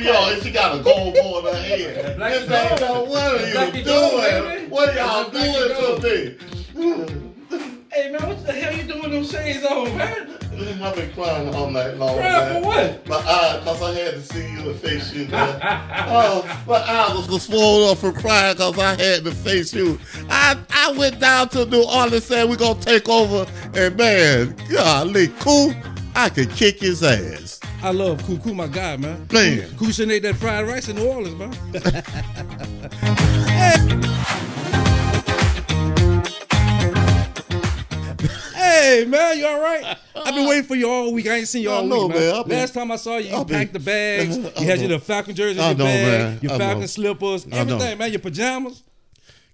Yo, she got a gold board in her head. This ain't no, what are you doing? What y'all doing to me? Hey man, what the hell you doing with them shades on, man? I've been crying all night long. Crying for what? My eyes, because I had to see you and face you, man. My eyes was swollen up from crying because I had to face you. I went down to New Orleans, said we're going to take over, and man, golly, Cool, I could kick his ass. I love Cool, my guy, man. Man. Cool shouldn't ate that fried rice in New Orleans, man. Hey, man, you all right? I've been waiting for you all week. I ain't seen you all week, man. Last time I saw you, you packed the bags. You had your Falcon jersey in your bag, your Falcon slippers, everything, man. Your pajamas.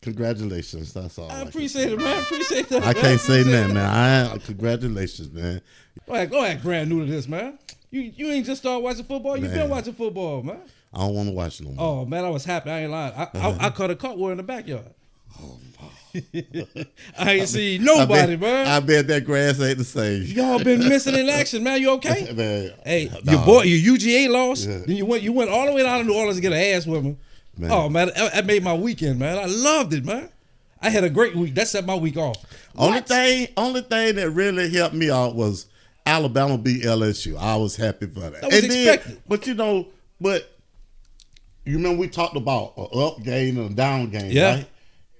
Congratulations, that's all. I appreciate it, man. Appreciate that. I can't say nothing, man. Congratulations, man. Go ahead, brand new to this, man. You ain't just started watching football. You been watching football, man. I don't want to watch no more. Oh man, I was happy. I ain't lying. I caught a cartwheel in the backyard. Oh, I ain't seen nobody, man. I bet that grass ain't the same. Y'all been missing in action, man. You okay? Man, hey, your UGA lost. Yeah. Then you went all the way down to New Orleans to get an ass whipping. Man. Oh man, that made my weekend, man. I loved it, man. I had a great week. That set my week off. Only thing that really helped me out was Alabama beat LSU. I was happy for that. That was expected. But you remember we talked about an up game and a down game, right?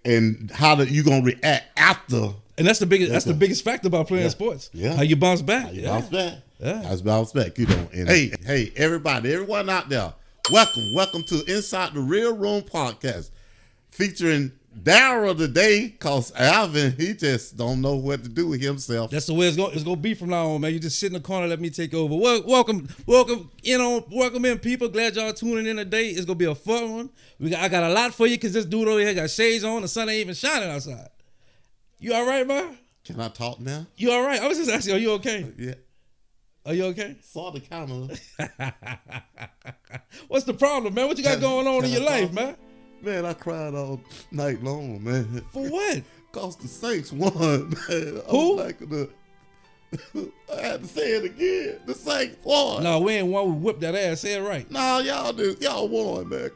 And how you gonna react after. And that's the biggest factor about playing sports. Yeah. How you bounce back. Bounce back. Yeah. I bounce back. You know. And hey, everyone out there, welcome to Inside the Real Room podcast, featuring Darryl today, cause Alvin, he just don't know what to do with himself. That's the way it's gonna be from now on, man. You just sit in the corner, let me take over. Welcome in, people. Glad y'all tuning in today. It's gonna be a fun one. I got a lot for you, cause this dude over here got shades on. The sun ain't even shining outside. You all right, man? Can I talk now? You all right? I was just asking, are you okay? Yeah. Are you okay? Saw the counter. What's the problem, man? What you got going on in your life, man? Man, I cried all night long, man. For what? Cause the Saints won, man. Who? I had to say it again. The Saints won. No, we ain't won. We whipped that ass. Say it right. No, y'all did. Y'all won, man.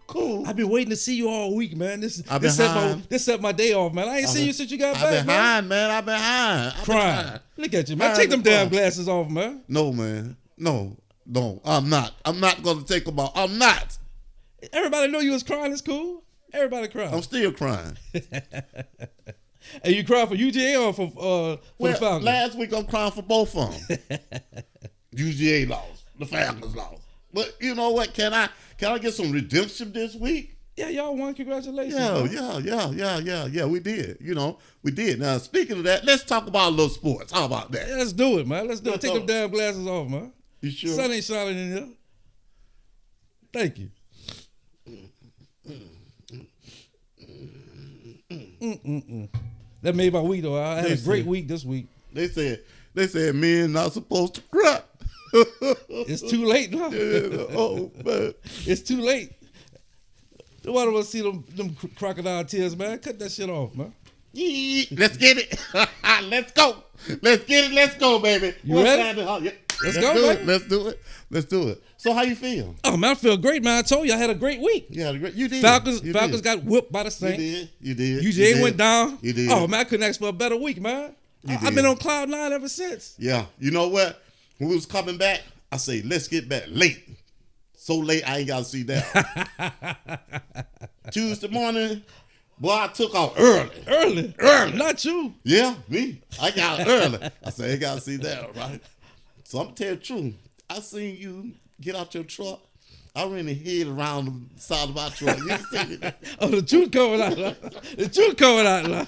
Cool. I've been waiting to see you all week, man. This set my day off, man. I ain't seen you since you got back, man. I've been behind. Crying. Look at you, man. Take them damn glasses off, man. No, man. No, I'm not. I'm not going to take them off. I'm not. Everybody know you was crying. It's cool. Everybody crying. I'm still crying. And you crying for UGA or for the Falcons? Last week I'm crying for both of them. UGA lost. The Falcons lost. But you know what? Can I get some redemption this week? Yeah, y'all won. Congratulations. Yeah. We did. We did. Now, speaking of that, let's talk about a little sports. How about that? Yeah, let's do it, man. Let's do it. Take them damn glasses off, man. You sure? Sun ain't shining in here. Thank you. That made my week, though. I had a great week this week. They said men not supposed to cry. It's too late now. Oh, man. It's too late. Nobody want to see them crocodile tears, man. Cut that shit off, man. Let's get it. Let's go. Let's get it. Let's go, baby. You ready? Let's go, baby. Let's do it. So how you feel? Oh, man, I feel great, man. I told you I had a great week. You did. Falcons got whooped by the Saints. You did. UGA went down. You did. Oh, man, I couldn't ask for a better week, man. I've been on cloud nine ever since. Yeah. You know what? When we was coming back, I say, let's get back late. So late, I ain't got to see that. Tuesday morning, boy, I took off early. Early. Not you. Yeah, me. I got early. I said, I ain't got to see that, right? So I'm going to tell you the truth. I seen you get out your truck. I ran the head around the side of my truck. You see me? Oh, the truth coming out. The truth coming out.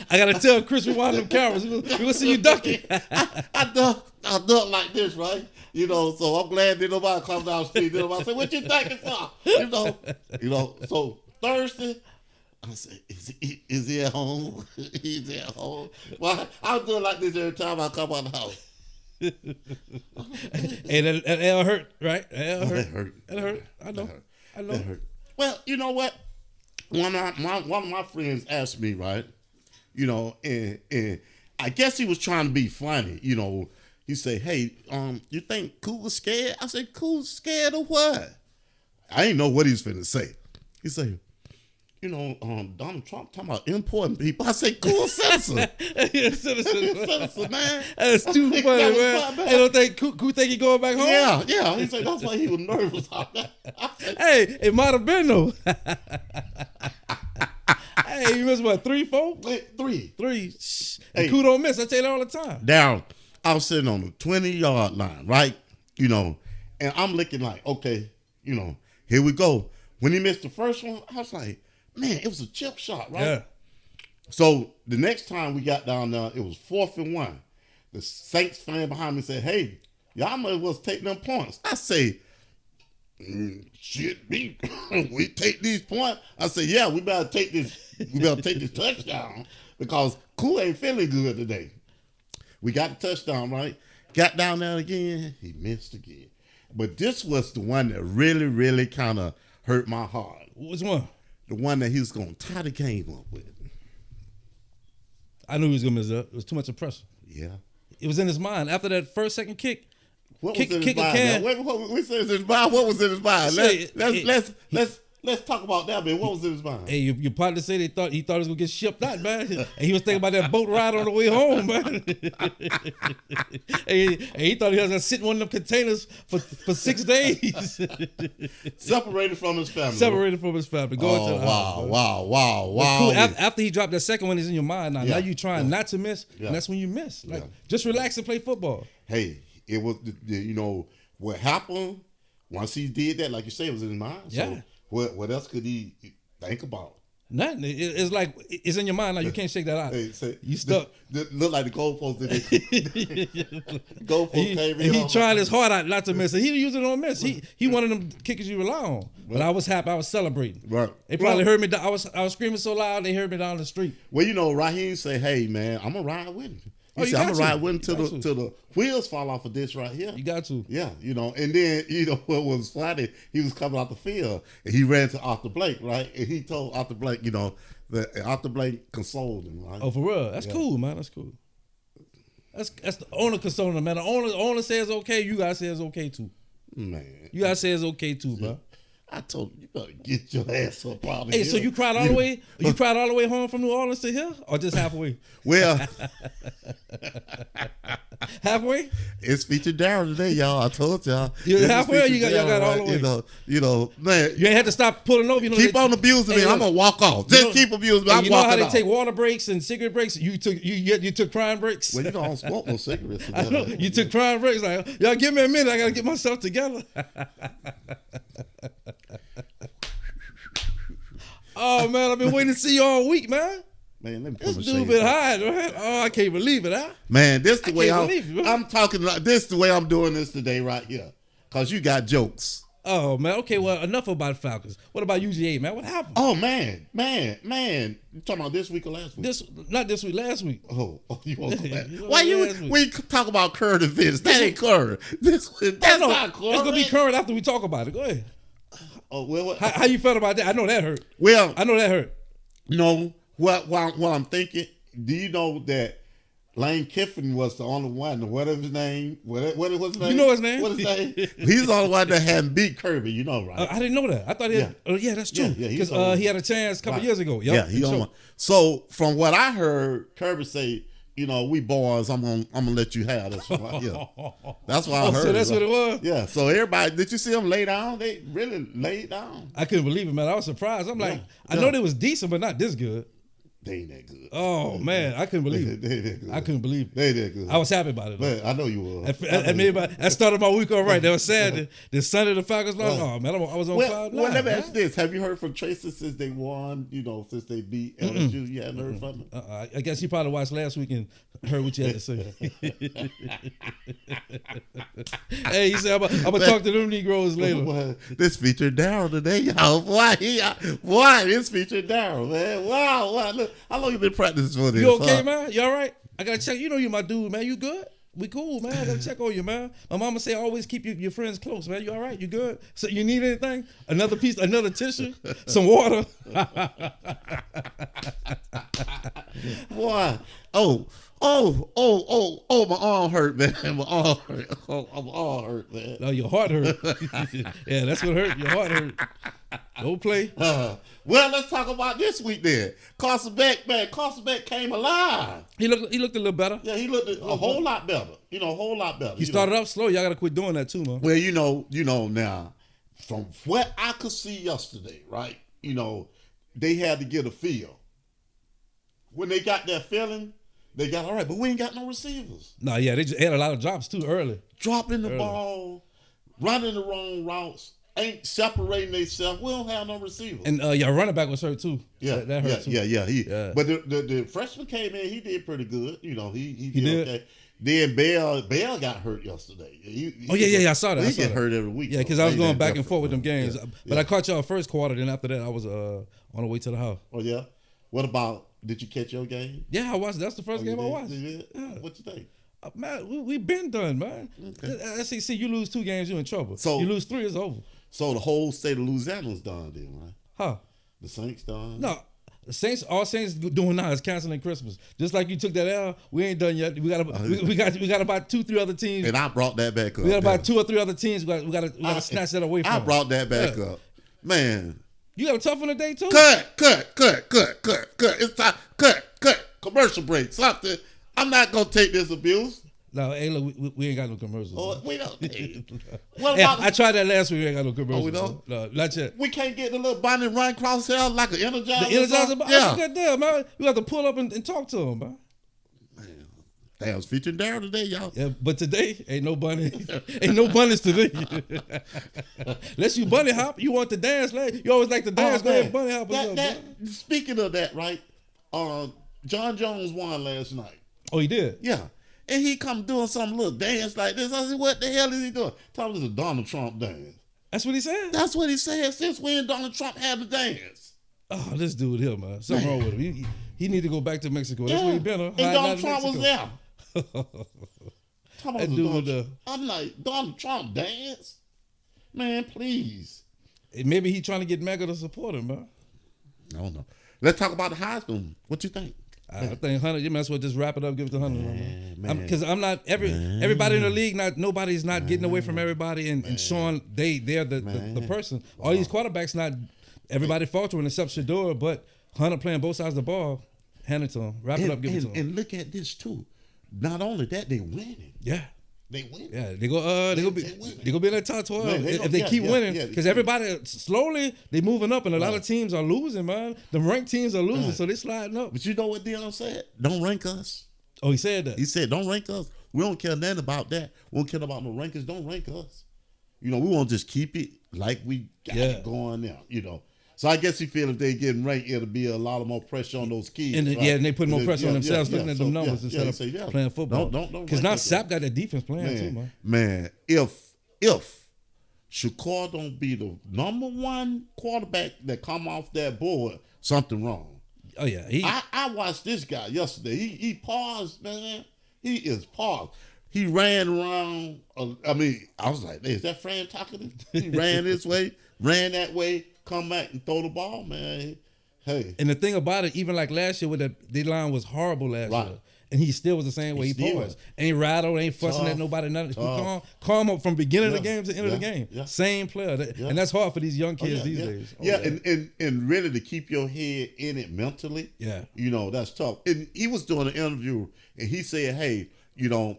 I got to tell Chris we want them cameras. We're going to see you ducking. I duck like this, right? So I'm glad that nobody comes down the street. Nobody say, what you thinking for? So Thursday, I said, is he at home? He's at home. Well, I was doing like this every time I come out the house. Hey, that L hurt, right? That hurt. I know. That hurt. Well, you know what? One of my friends asked me, right? And I guess he was trying to be funny, He said, "Hey, you think Cool was scared?" I said, "Cool scared of what?" I didn't know what he was finna say. He said, Donald Trump talking about importing people. I said, "Cool citizen." Citizen, man. That's too funny, man. Hey, don't think Cool think he going back home? Yeah. He said that's why he was nervous. Hey, it might have been though. Hey, you missed what, 3, 4? 3. Hey, Cool don't miss. I tell you that all the time. Down. I was sitting on the 20-yard line, right? And I'm looking like, okay, here we go. When he missed the first one, I was like, man, it was a chip shot, right? Yeah. So the next time we got down there, it was 4th and 1. The Saints fan behind me said, "Hey, y'all might as well take them points." I say, "Shit, we take these points." I said, "Yeah, we better take this. We better take this touchdown because Cool ain't feeling good today." We got the touchdown, right? Got down there again. He missed again. But this was the one that really, really kind of hurt my heart. Which one? The one that he was going to tie the game up with. I knew he was going to miss that. It was too much pressure. Yeah. It was in his mind. After that second kick, what was in his mind? We said his mind. What was in his mind? Let's talk about that, man. What was in his mind? Hey, your partner said he thought he was gonna get shipped out, man. And he was thinking about that boat ride on the way home, man. and he thought he was gonna sit in one of them containers for 6 days. Separated from his family. Going to the house, wow. Cool. After he dropped that second one, it's in your mind now. Now you trying not to miss, and that's when you miss. Just relax and play football. Hey, it was what happened once he did that, like you say, it was in his mind. Yeah. So what else could he think about? Nothing. It's like it's in your mind now. You can't shake that out. Hey, you stuck. Look like the goalpost. Goalpost came in. He trying his heart out not to miss it. He usually don't miss. He one of them kickers you rely on. But I was happy. I was celebrating. Right. They probably heard me. I was screaming so loud they heard me down the street. Well, Raheem say, "Hey man, I'm gonna ride with him." He said, "I'm gonna ride with him till the wheels fall off of this right here." You got to. Yeah, And then what was funny? He was coming out the field and he ran to Arthur Blake, right? And he told Arthur Blake, that Arthur Blake consoled him, right? Oh, for real? That's cool, man. That's cool. That's the owner consoling him, man. The owner says okay. You guys say it's okay too. Man, you guys say it's okay too, bro. I told you better get your ass up out of here. Hey, so you cried all the way? You cried all the way home from New Orleans to here, or just halfway? Well, halfway. It's featured Darryl today, y'all. I told y'all. You halfway, or you got all the way. Man. You ain't had to stop pulling over. Keep on abusing me. I'm gonna walk off. Just keep abusing me. I'm walking off. You know how they take water breaks and cigarette breaks? You took crying breaks. Well, I don't smoke no cigarettes. I know. You took crying breaks. Like, y'all give me a minute. I gotta get myself together. Oh man, I've been waiting to see you all week, man. Man, let me this dude been high, man. Oh, I can't believe it, huh? Man, this the way I'm talking. This the way I'm doing this today, right here, cause you got jokes. Oh man, okay. Well, enough about Falcons. What about UGA, man? What happened? Oh man. You talking about this week or last week? Not this week. Last week. Oh, you want to go back? Why we talk about current events? That ain't current. That's not current. It's gonna be current after we talk about it. Go ahead. Oh well. How you felt about that? I know that hurt. Well, I know that hurt. No. What I'm thinking? Do you know that Lane Kiffin was the only one? What is his name? What was his name? You know his name? What is his name? He's the only one that hadn't beat Kirby. You know, right? I didn't know that. I thought he had. Yeah, that's true. Yeah, because he had a chance a couple years ago. Yep. Yeah, he on one. So from what I heard, Kirby say, we boys, I'm gonna let you have this one right here. That's what I heard. So that's what it was? Yeah. So everybody, did you see them lay down? They really laid down. I couldn't believe it, man. I was surprised. I'm like, I know they was decent, but not this good. They ain't that good. Oh man, I couldn't believe it. They that good. I couldn't believe it. They that good. I was happy about it. Man, I know you were. That started my week all right. That was sad. The Sunday the Falcons lost. Oh man, I was on cloud nine. Well, let me ask you this: have you heard from Tracy since they won? Since they beat LSU, you hadn't heard from him. I guess he probably watched last week and heard what you had to say. Hey, he said, "I'm gonna talk to them Negroes later." Boy, this featured Darryl today, y'all. Boy, this featured Darryl, man. Wow. Look, how long you been practicing for this? You okay, man? You all right? I gotta check. You know you my dude, man. You good? We cool, man. I gotta check on you, man. My mama say always keep your friends close, man. You all right? You good? So you need anything? Another tissue? Some water? Boy. Oh, My arm hurt, man. My arm hurt. Oh, my arm hurt, man. No, your heart hurt. Yeah, that's what hurt. Your heart hurt. Don't play. Well, let's talk about this week then. Carson Beck, man. Carson Beck came alive. He looked a little better. Yeah, he looked a whole lot better. A whole lot better. He started up slow. Y'all got to quit doing that too, man. Well, now, from what I could see yesterday, right? They had to get a feel. When they got that feeling, they got all right, but we ain't got no receivers. No, yeah, they just had a lot of drops too early. Dropping the ball, running the wrong routes, ain't separating themselves. We don't have no receivers. And your running back was hurt too. Yeah, that hurt too. Yeah. But the freshman came in, he did pretty good. He did okay. Then Bell got hurt yesterday. I saw that. He get hurt every week. Yeah, because I was going back and forth with them games. Yeah, but I caught y'all first quarter. Then after that, I was on the way to the house. Oh yeah. What about? Did you catch your game? Yeah, I watched. That's the first game I watched. Yeah. What you think? Man, we been done, man. Okay. SEC, you lose 2 games, you in trouble. So you lose 3, it's over. So the whole state of Louisiana's done then, right? Huh? The Saints done? No. All Saints doing now is canceling Christmas. Just like you took that L, we ain't done yet. We got about 2-3 other teams. And I brought that back up. We got about 2 or 3 other teams. We got to snatch that away from. I brought that back up, man. You got a tough one today too. Cut. It's time. Cut. Commercial break. Something. I'm not gonna take this abuse. No, hey, look, we ain't got no commercials. Oh, we don't. I tried that last week. We ain't got no commercials. Oh, we don't? No, not yet. We can't get the little bunny run cross here like an Energizer. The Energizer? That's a good deal, man. You have to pull up and talk to him, man. Damn, I was featuring Darryl today, y'all. Yeah, but today ain't no bunny. Ain't no bunnies today. Unless you bunny hop, you want to dance, like you always like to dance. Go ahead, bunny hop. Speaking of that, right? John Jones won last night. Oh, he did? Yeah. And he come doing some little dance like this. I said, what the hell is he doing? Tell me it's a Donald Trump dance. That's what he said? That's what he said. Since when Donald Trump had the dance? Oh, this dude here, man. Something wrong with him. He need to go back to Mexico. That's where he been. And Donald Trump was there. I'm like, Donald Trump dance? Man, please. Maybe he trying to get MAGA to support him, man. I don't know. Let's talk about the Heisman. What you think? I think Hunter. You might as well just wrap it up. Give it to Hunter. Because I'm not everybody in the league. Nobody's not getting away from everybody and showing they're the person. All these quarterbacks not everybody faltering except Shador, but Hunter playing both sides of the ball. Hand it to him. Wrap it up. Give it to him. And look at this too. Not only that, they winning. Yeah. They win. Yeah, they gonna be in that top 12 if they keep winning. Because everybody slowly they moving up, and a lot of teams are losing, man. The ranked teams are losing, so they sliding up. But you know what Deion said? Don't rank us. Oh, he said that. He said, "Don't rank us. We don't care nothing about that. We don't care about no rankings. Don't rank us. We want to just keep it like we got it going now. So I guess he feel if they getting ranked, it'll be a lot of more pressure on those kids. And and they put more pressure on themselves looking at them numbers instead of playing football. Because now Sapp got that defense playing too, man. Man, if Shakur don't be the number 1 quarterback that come off that board, something wrong. Oh yeah, I watched this guy yesterday. He paused, man. He is paused. He ran around. I was like, "Is that Fran talking?" He ran this way, ran that way. Come back and throw the ball, man. Hey. And the thing about it, even like last year, with the line was horrible last year, and he still was the same way. He paused, ain't rattled, ain't fussing at nobody, nothing. He calm up from beginning of the game to end of the game. Yeah. Same player, and that's hard for these young kids these days. And really to keep your head in it mentally. Yeah, that's tough. And he was doing an interview, and he said, "Hey,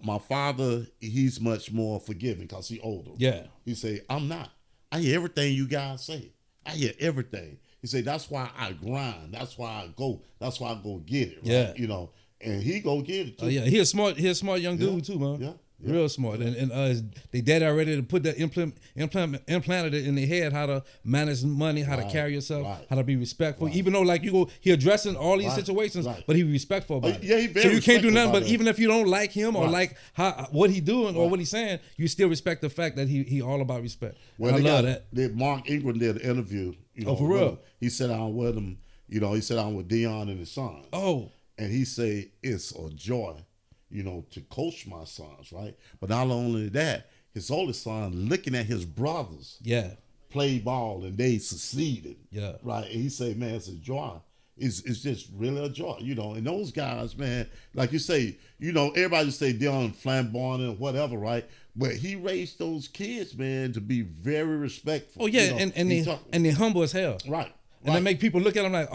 my father, he's much more forgiving because he's older." Yeah, he said, "I'm not. I hear everything you guys say. I hear everything." He said, "That's why I grind. That's why I go. That's why I go get it." Right? Yeah. And he go get it too. Yeah, he a smart young dude too, man. Yeah. Real smart. And they dad already to put that implanted it in their head how to manage money, how to carry yourself, how to be respectful. Even though he addressing all these situations, but he respectful about it. Yeah, he very so you can't do nothing. But even if you don't like him or like what he doing or what he's saying, you still respect the fact that he all about respect. Well, I love that. Mark Ingram did an interview. For real. He sat down with him. He sat down with Deion and his sons. Oh. And he said it's a joy, to coach my sons, right? But not only that, his oldest son looking at his brothers play ball and they succeeded. Yeah. Right. And he said, man, it's a joy, is just really a joy, And those guys, man, like you say, everybody say Deion flamboyant and whatever, right? But he raised those kids, man, to be very respectful. Oh yeah, and they humble as hell. Right. And they make people look at them like,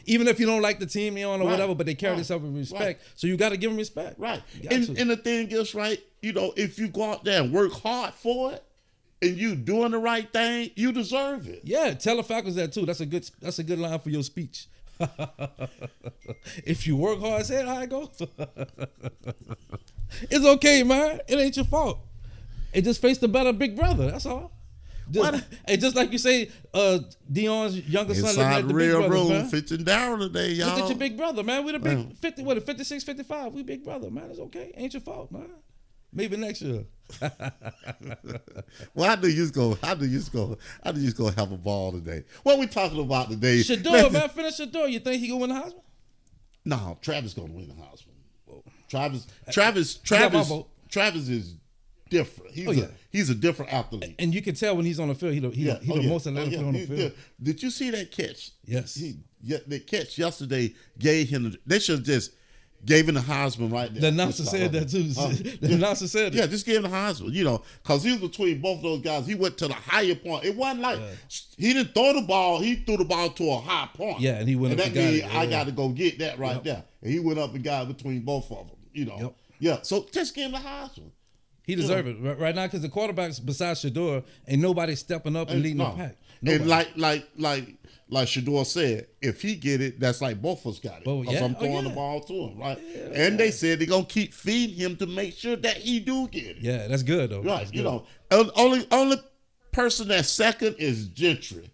even if you don't like the team you're on or whatever, but they carry themselves with respect. Right. So you got to give them respect. Right. And the thing is, right, if you go out there and work hard for it, and you doing the right thing, you deserve it. Yeah, tell the Falcons that too. That's a good line for your speech. If you work hard, say it how it goes. It's okay, man. It ain't your fault. It just face the better big brother. That's all. Just like you say, Deion's younger son looking at the big brothers, man. F.A.F.O and Darryl today, y'all. Look at your big brother, man. We the big 50, 56, 55. We big brother, man. It's okay. Ain't your fault, man. Maybe next year. Well, how do you go have a ball today? What we talking about today? Shador, man. Finish Shador. You think he gonna win the Heisman? No, Travis gonna win the Heisman. Whoa. Travis is different. He's a different athlete, and you can tell when he's on the field. He's the most athletic on the field. Did you see that catch? Yes. The catch yesterday gave him. They should have just gave him the Heisman right there. The announcer said that too. The announcer said that. Yeah, just give him the Heisman. Because he was between both of those guys. He went to the higher point. It wasn't like he didn't throw the ball. He threw the ball to a high point. Yeah, and he went up and got it. I got to go get that right there. And he went up and got it between both of them. Yep. Yeah. So just give him the Heisman. He deserves it right now because the quarterbacks besides Shador ain't nobody stepping up and leading the pack. Nobody. And like Shador said, if he get it, that's like both of us got it. Because I'm throwing the ball to him, right? Yeah, and they said they're gonna keep feeding him to make sure that he do get it. Yeah, that's good though. Right. Only person that's second is Gentry.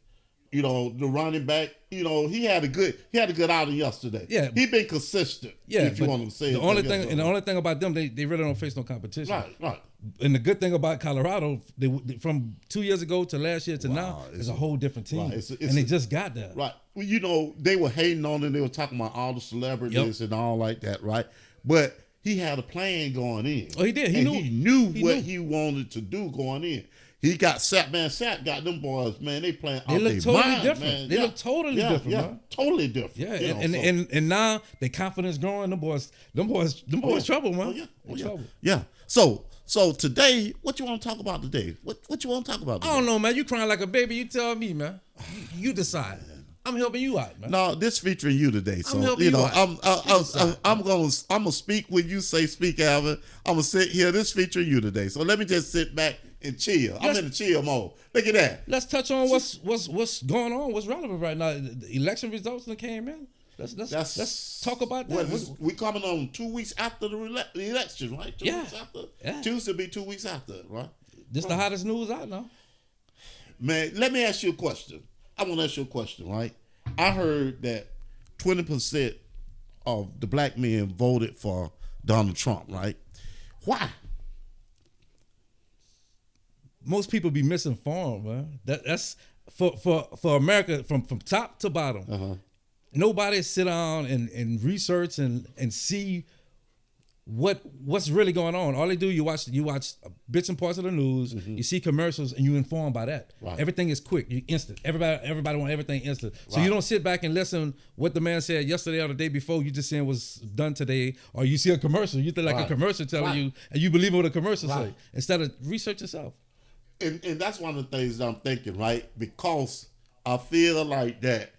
The running back. He had a good outing yesterday. Yeah, he been consistent. Yeah, if you want to say the only thing about them, they really don't face no competition. Right. And the good thing about Colorado, they from 2 years ago to last year to now, is a whole different team. Right. And they just got that. Right. Well, they were hating on him. They were talking about all the celebrities and all like that, right? But he had a plan going in. Oh, he did. He knew what he wanted to do going in. He got Sapp got them boys, man. They playing out their totally mind, different. Man. They look totally different, man. Totally different. Yeah, and now their confidence growing. Them boys trouble, man. Trouble. Yeah. So today, what you want to talk about today? What you want to talk about today? I don't know, man. You crying like a baby. You tell me, man. You decide. I'm helping you out, man. No, this featuring you today. So I'm gonna speak when you say speak, Alvin. I'm gonna sit here. This featuring you today. So let me just sit back and chill. I'm in the chill mode. Look at that. Let's touch on what's going on. What's relevant right now? The election results that came in. Let's talk about that. We coming on 2 weeks after the election, right? 2 weeks after. Yeah. Tuesday will be 2 weeks after, right? This the hottest news out now. Man, let me ask you a question. I want to ask you a question, right? I heard that 20% of the black men voted for Donald Trump, right? Why? Most people be misinformed, man. That's for America from top to bottom. Uh-huh. Nobody sit down and research and see what's really going on. All they do, you watch bits and parts of the news, you see commercials, and you informed by that. Right. Everything is quick, you instant. Everybody want everything instant. So you don't sit back and listen what the man said yesterday or the day before. You just saying what's done today, or you see a commercial, you think like a commercial telling you, and you believe what the commercial say instead of research yourself. And that's one of the things that I'm thinking, right? Because I feel like that.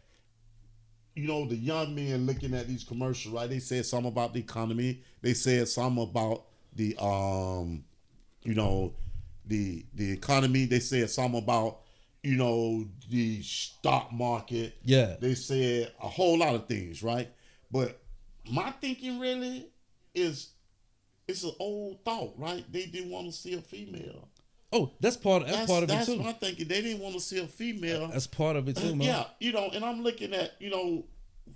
The young men looking at these commercials, right? They said something about the economy. They said something about the economy. They said something about, the stock market. Yeah. They said a whole lot of things, right? But my thinking really is it's an old thought, right? They didn't want to see a female. Oh, that's part of it too. That's my thinking. They didn't want to see a female. That's part of it too, man. Yeah, and I'm looking at,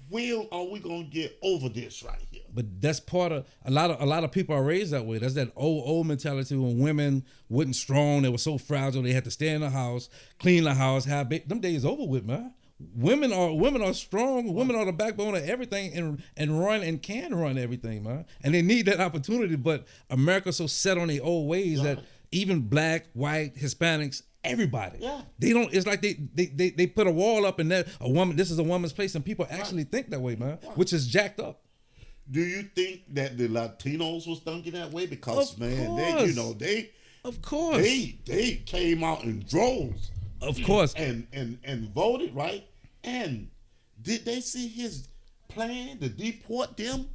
when are we gonna get over this right here? But that's part of a lot of people are raised that way. That's that old mentality when women wasn't strong, they were so fragile, they had to stay in the house, clean the house, have them days over with, man. Women are strong. Women are the backbone of everything and run and can run everything, man. And they need that opportunity. But America's so set on their old ways that even black, white, Hispanics, everybody. Yeah. They don't. It's like they put a wall up and that a woman. This is a woman's place, and people actually think that way, man, which is jacked up. Do you think that the Latinos was thinking that way? Because Of man, course. they Of course. they came out in droves. Of course. And voted, right? And did they see his plan to deport them?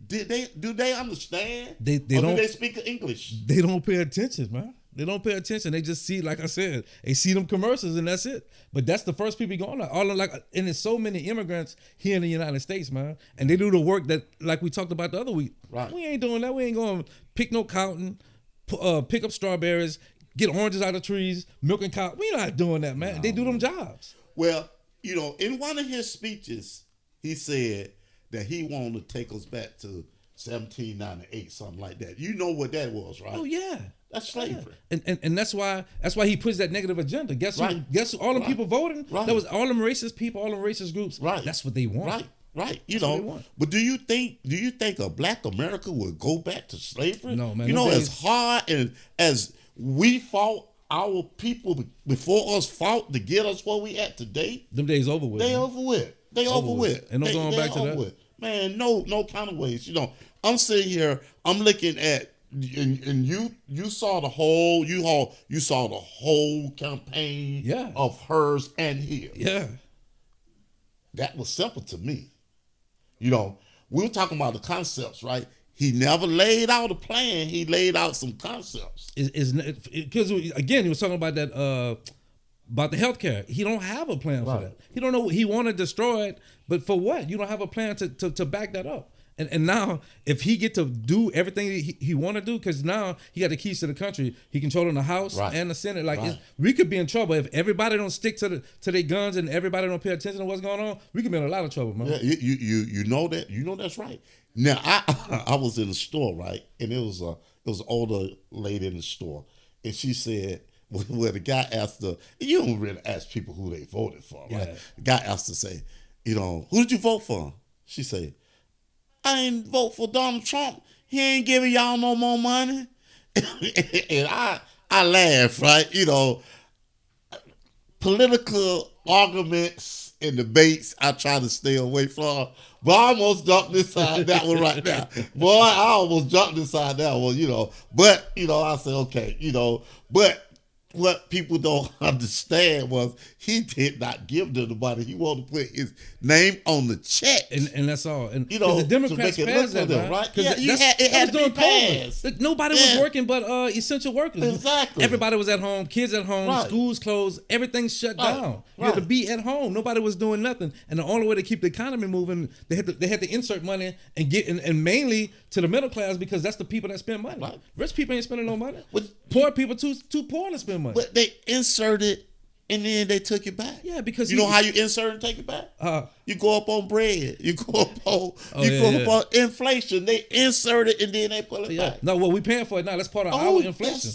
Do they understand? They or don't. do they speak English? They don't pay attention, man. They don't pay attention. They just see, like I said, they see them commercials and that's it. But that's the first people going out. And there's so many immigrants here in the United States, man. And they do the work that, like we talked about the other week. Right. We ain't doing that. We ain't going to pick no cotton, pick up strawberries, get oranges out of trees, milking cow. We not doing that, man. They do them jobs. Well, in one of his speeches, he said that he wanted to take us back to 1798, something like that. You know what that was, right? Oh yeah. That's slavery. Yeah. And that's why he puts that negative agenda. Guess who all them people voting? Right. That was all them racist people, all them racist groups. Right. That's what they want. Right. That's what they want. But do you think a black America would go back to slavery? No, man. As hard and as we fought, our people before us fought to get us where we at today. Them days over with. They man. over with. They over with. And no going back to that. With. Man, no kind of ways. I'm sitting here. I'm looking at. And you saw the whole you saw the whole campaign of hers and his. Yeah. That was simple to me. We were talking about the concepts, right? He never laid out a plan. He laid out some concepts. Because again, he was talking about that about the healthcare. He don't have a plan for that. He don't know. He want to destroy it, but for what? You don't have a plan to back that up. And now, if he get to do everything he want to do, because now he got the keys to the country, he controlling the House and the Senate. We could be in trouble if everybody don't stick to their guns and everybody don't pay attention to what's going on. We could be in a lot of trouble, man. Yeah, you know that. You know that's right. Now I was in the store, right, and it was an older lady in the store, and she said, well, the guy asked her. You don't really ask people who they voted for, right? Yeah. The guy asked her, say, who did you vote for? She said, I ain't vote for Donald Trump. He ain't giving y'all no more money. And I laugh, right? Political arguments and debates I try to stay away from. But I almost jumped inside that one right now. Boy, I almost jumped inside that one, But, I said, okay, but what people don't understand was he did not give them the money. He wanted to put his name on the check. And that's all. And the Democrats passed that, them, right? Yeah, it had to be passed. Nobody was working but essential workers. Exactly. Everybody was at home, kids at home, schools closed, everything shut down. You had to be at home. Nobody was doing nothing. And the only way to keep the economy moving, they had to insert money and get and mainly to the middle class, because that's the people that spend money. Right. Rich people ain't spending no money. Poor people too poor to spend money. But they inserted and then they took it back. Yeah, because you know how you insert and take it back? You go up on bread. You go up on on inflation. They insert it and then they pull it back. No, well, we paying for it now. That's part of our inflation.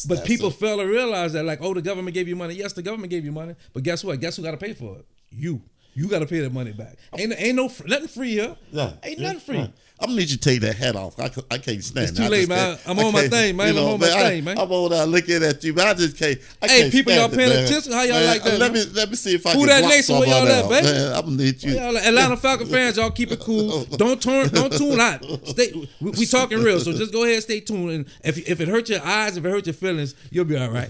But people fail to realize that, the government gave you money. Yes, the government gave you money, but guess what? Guess who got to pay for it? You got to pay that money back. Ain't nothing free here. Yeah, ain't nothing free. Right. I'm gonna need you to take that hat off. I can't stand it. It's too late, man. I'm on my thing, man. I'm on my thing, man. I'm over there looking at you, but I just can't. Hey, people, y'all paying attention? How y'all like that? Let me see if I can. Who that next to where y'all at, baby? I'm gonna need you. Atlanta Falcon fans, y'all keep it cool. Don't tune out. We talking real, so just go ahead and stay tuned. And if it hurt your eyes, if it hurt your feelings, you'll be all right.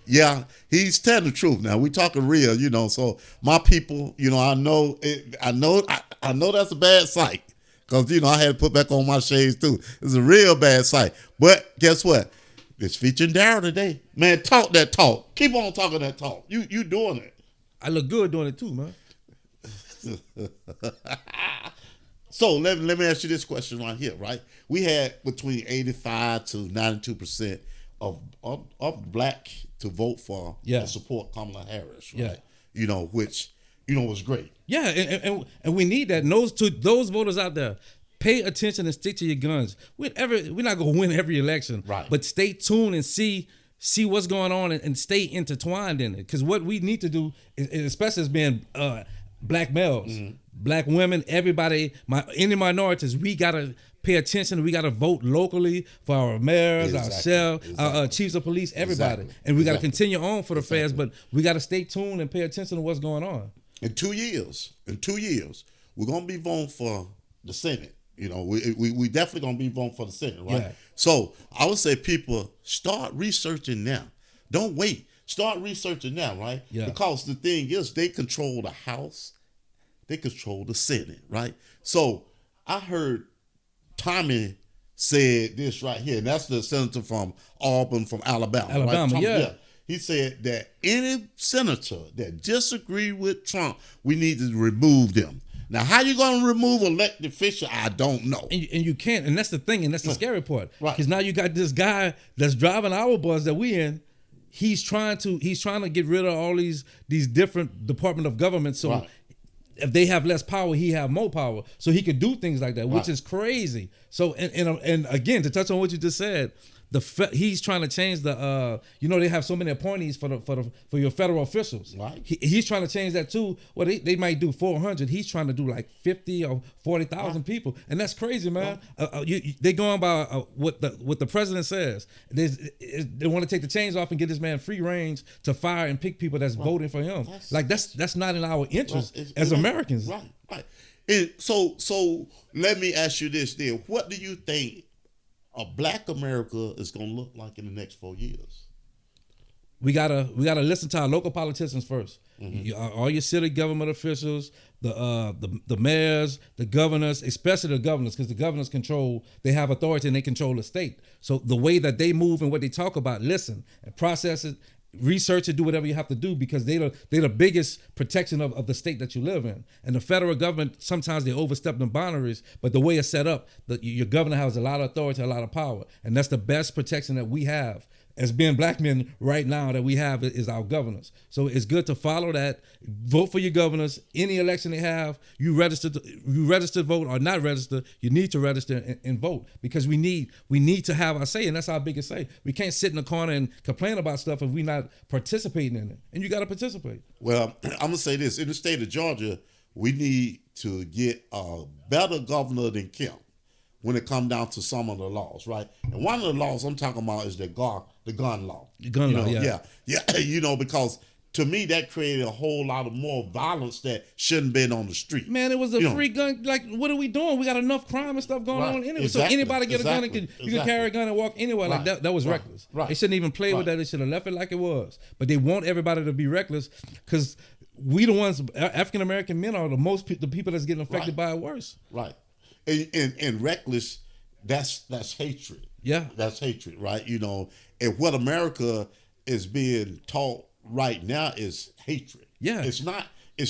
Yeah, he's telling the truth. Now we talking real, So my people, I know that's a bad sight, because I had to put back on my shades too. It's a real bad sight. But guess what? It's featuring Darryl today, man. Talk that talk. Keep on talking that talk. You doing it. I look good doing it too, man. So let me ask you this question right here. Right, we had between 85 to 92% of black to vote for and support Kamala Harris, right? Which was great. Yeah, and we need that. And those voters out there, pay attention and stick to your guns. We're not gonna win every election, right? But stay tuned and see what's going on and stay intertwined in it. Because what we need to do, especially as being black males, black women, everybody, any minorities, we gotta pay attention. We got to vote locally for our mayors, ourselves, our chiefs of police, everybody. And we got to continue on for the fairs, but we got to stay tuned and pay attention to what's going on. In 2 years, we're going to be voting for the Senate. You know, we definitely going to be voting for the Senate, right? Yeah. So I would say people start researching now. Don't wait. Start researching now, right? Yeah. Because the thing is, they control the House. They control the Senate, right? So I heard Tommy said this right here, and that's the senator from Auburn, from Alabama. Right? Tommy, yeah. He said that any senator that disagreed with Trump, we need to remove them. Now, how you going to remove elected official? I don't know. And you can't, and that's the thing, and that's the scary part. Right. Because now you got this guy that's driving our bus that we in. He's trying to get rid of all these different department of government. So if they have less power, he have more power. So he could do things like that, which is crazy. So and again, to touch on what you just said, he's trying to change the they have so many appointees for your federal officials. Right. He's trying to change that too. Well, they might do 400. He's trying to do like 50 or 40,000 people, and that's crazy, man. They going by what the president says. They want to take the chains off and give this man free range to fire and pick people that's voting for him. That's not in our interest as Americans. Right. And so let me ask you this: then, what do you think a Black America is going to look like in the next 4 years? We gotta listen to our local politicians first. All your city government officials, the mayors, the governors, especially the governors, because the governors they have authority and they control the state. So the way that they move and what they talk about, listen and process it, research it, do whatever you have to do, because they're the biggest protection of the state that you live in. And the federal government, sometimes they overstep the boundaries, but the way it's set up, your governor has a lot of authority, a lot of power, and that's the best protection that we have as being Black men right now that we have is our governors. So it's good to follow that. Vote for your governors. Any election they have, you register to vote or not register. You need to register and vote, because we need to have our say, and that's our biggest say. We can't sit in the corner and complain about stuff if we're not participating in it. And you got to participate. Well, I'm gonna say this: in the state of Georgia, we need to get a better governor than Kemp when it comes down to some of the laws, right? And one of the laws I'm talking about is the gun law. The gun law, yeah. Because to me that created a whole lot of more violence that shouldn't been on the street. Man, it was a free gun. Like, what are we doing? We got enough crime and stuff going on anyway. So anybody get a gun, you can carry a gun and walk anywhere. Like that was reckless. Right. They shouldn't even play with that. They should have left it like it was. But they want everybody to be reckless, because we the ones, African American men are the people that's getting affected by it worse. Right. And reckless, that's hatred. Yeah. That's hatred, right? And what America is being taught right now is hatred. Yeah. It's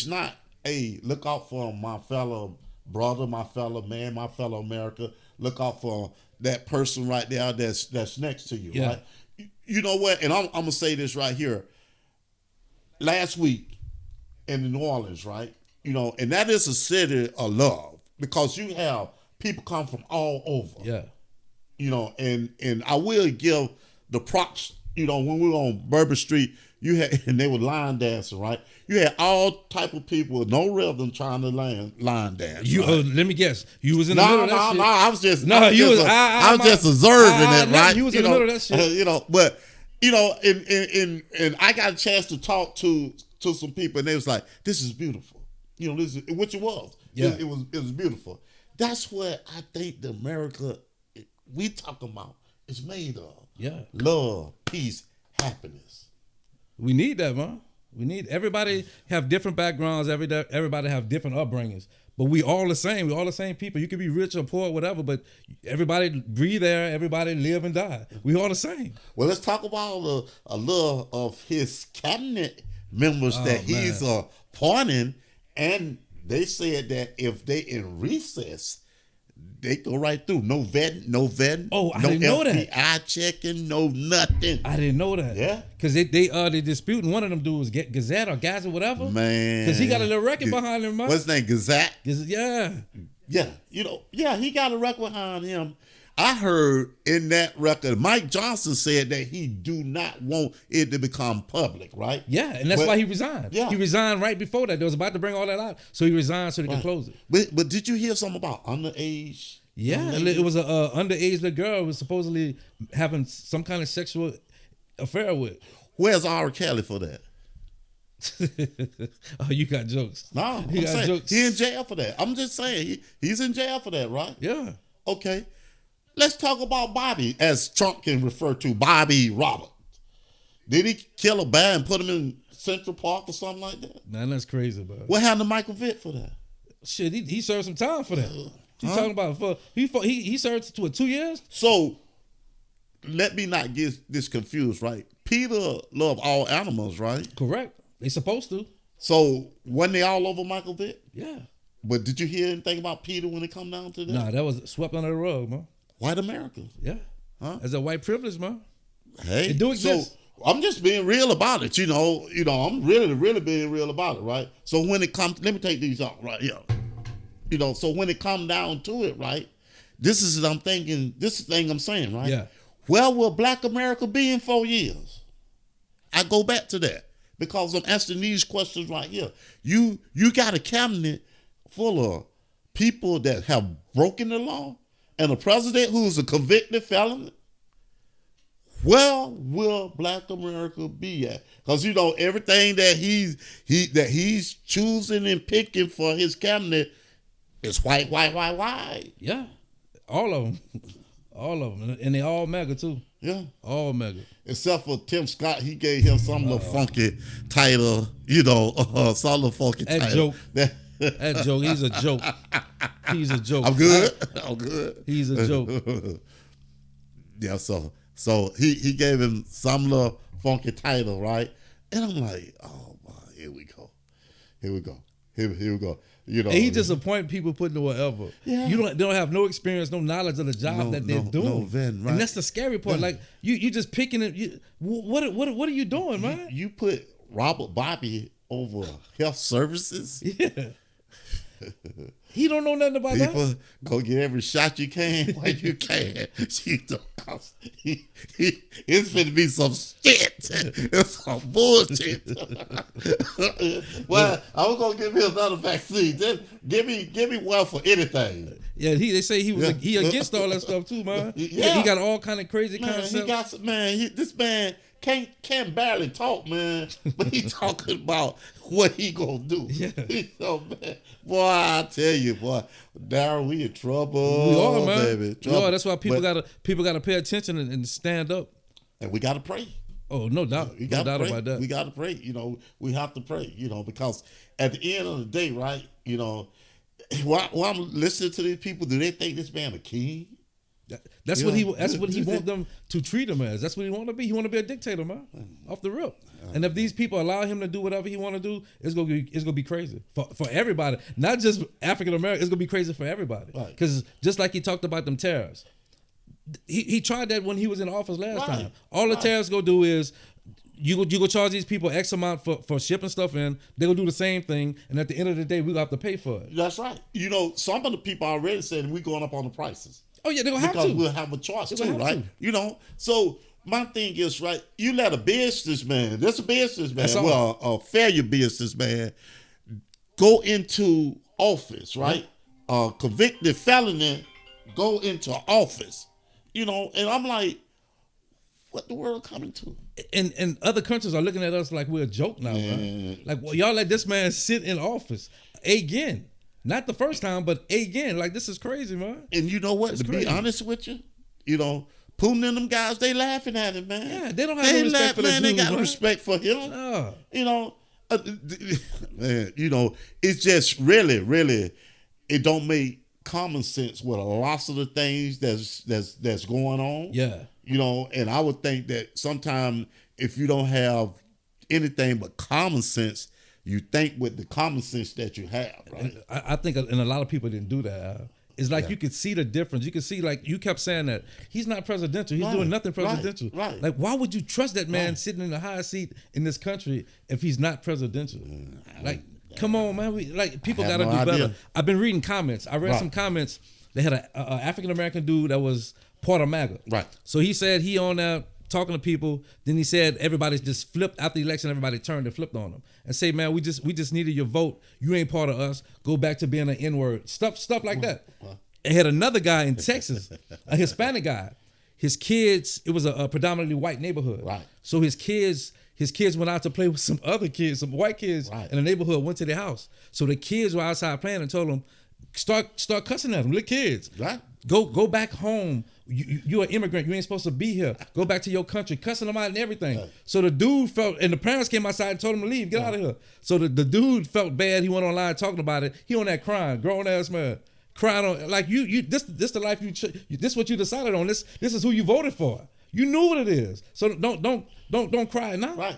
not a look out for my fellow brother, my fellow man, my fellow America. Look out for that person right there that's next to you, right? You know what? And I'm gonna say this right here. Last week in New Orleans, right? And that is a city of love, because you have people come from all over. Yeah. And I will give the props, when we were on Bourbon Street, and they were line dancing, right? You had all type of people with no rhythm trying to line dance. Let me guess. You was in the middle of that shit? No, I was just observing it, right? You was in the middle of that shit. But and I got a chance to talk to some people, and they was like, "This is beautiful." This is, which it was. Yeah. It was beautiful. That's what I think the America we talking about is made of. Yeah. Love, peace, happiness. We need that, man. We need everybody have different backgrounds. Everybody have different upbringings, but we all the same. We all the same people. You could be rich or poor, whatever, but everybody breathe there. Everybody live and die. We all the same. Well, let's talk about a little of his cabinet members that he's appointing, and they said that if they in recess, they go right through. No vetting. Oh, I didn't know that. FBI checking, no nothing. I didn't know that. Yeah. Because they disputing. One of them dudes, Gazette or Gaz or whatever. Man. Because he got a little record behind him, man. What's his name? Gazette? Yeah. Yeah. He got a record behind him. I heard in that record, Mike Johnson said that he do not want it to become public, right? Yeah, and that's why he resigned. Yeah. He resigned right before that. They was about to bring all that out. So he resigned so they could close it. But did you hear something about underage Yeah, it was a underage little girl was supposedly having some kind of sexual affair with. Where's R. Kelly for that? Oh, you got jokes. No, I'm saying he in jail for that. I'm just saying he's in jail for that, right? Yeah. Okay. Let's talk about Bobby, as Trump can refer to Bobby Roberts. Did he kill a bear and put him in Central Park or something like that? Man, that's crazy, bro. What happened to Michael Vick for that? Shit, he served some time for that. He's talking about he served to 2 years. So let me not get this confused, right? Peter loved all animals, right? Correct. They supposed to. So wasn't they all over Michael Vick? Yeah. But did you hear anything about Peter when it come down to that? Nah, that was swept under the rug, man. White America. Yeah. Huh? As a white privilege, man. Hey, it do exist. So I'm just being real about it, you know. I'm really being real about it, right? So when it comes, let me take these out right here. You know, so when it come down to it, right? This is what I'm thinking. This is the thing I'm saying, right? Yeah. Where will Black America be in 4 years? I go back to that because I'm asking these questions right here. You got a cabinet full of people that have broken the law and a president who's a convicted felon. Where will Black America be at? Because you know everything that he's choosing and picking for his cabinet is white. Yeah, all of them, and they all mega too. Yeah, all mega. Except for Tim Scott, he gave him some little funky title. You know, some little funky title. Joke. That joke. He's a joke. He's a joke. I'm good. I'm good. He's a joke. Yeah. So he gave him some little funky title, right? And I'm like, oh boy, here we go. Here we go. You know, and he just appoint people putting whatever. Yeah. They don't have no experience, no knowledge of the job that they're doing. Right. And that's the scary part. Like you just picking it. What are you doing, man? You put Robert Bobby over health services. Yeah. He don't know nothing about People that. Go get every shot you can while you can. It's finna be some shit. It's some bullshit. Well, I was gonna give me another vaccine. Just give me one for anything. Yeah, they say he against all that stuff too, man. Yeah. He got all kind of crazy concepts. He got some, this man can't barely talk, man. But he talking about what he gonna do. Yeah. So, man, boy, I tell you, boy, Darryl, we in trouble. We are, man. Baby. Trouble. We are. That's why people gotta pay attention and stand up. And we gotta pray. Oh, no doubt. No doubt about that. We gotta pray. You know, we have to pray. You know, because at the end of the day, right? You know, while I'm listening to these people, do they think this man a king? That's what he want them to treat him as. That's what he want to be. He want to be a dictator, man. Off the rip. And if these people allow him to do whatever he want to do, it's gonna be crazy for everybody. Not just African American. It's gonna be crazy for everybody. Because just like he talked about them tariffs, he tried that when he was in office last time. All the tariffs go do is you go charge these people X amount for shipping stuff in. They gonna do the same thing, and at the end of the day, we gonna have to pay for it. That's right. You know, some of the people already said we going up on the prices. Oh yeah, they're gonna have to. Because we'll have a choice too, right? You know, so my thing is, right, you let a businessman, a failure businessman, go into office, right? Convicted felony, go into office. You know, and I'm like, what the world coming to? And other countries are looking at us like we're a joke now, man. Like, well, y'all let this man sit in office again. Not the first time, but again. Like, this is crazy, man. And you know what? To be honest with you, you know, Putin and them guys, they laughing at him, man. Yeah, they don't have no respect for the dude, they got no respect for him. No. You know, man, you know, it's just really, it don't make common sense with a lot of the things that's going on. Yeah. You know, and I would think that sometimes if you don't have anything but common sense, you think with the common sense that you have, right? I think, and a lot of people didn't do that. It's like you could see the difference. You could see, like, you kept saying that he's not presidential. He's doing nothing presidential. Right. Like, why would you trust that man sitting in the highest seat in this country if he's not presidential? Like, come on, man. People got to do better. I've been reading comments. I read some comments. They had an African American dude that was part of MAGA. Right. So he said he on there talking to people. Then he said everybody's just flipped after the election. Everybody turned and flipped on him and say, "Man, we just needed your vote. You ain't part of us. Go back to being an N-word." Stuff like that. They had another guy in Texas, a Hispanic guy. His kids, it was a predominantly white neighborhood. Right. So his kids went out to play with some other kids, some white kids in the neighborhood, went to their house. So the kids were outside playing and told them, start cussing at them, little kids. Right. Go back home. You're an immigrant. You ain't supposed to be here. Go back to your country. Cussing them out and everything. Right. So the dude felt, and the parents came outside and told him to leave. Get out of here. So the dude felt bad. He went online talking about it. He on that crying, grown ass man. Crying on like you this the life this what you decided on. This is who you voted for. You knew what it is. So don't cry now. Right.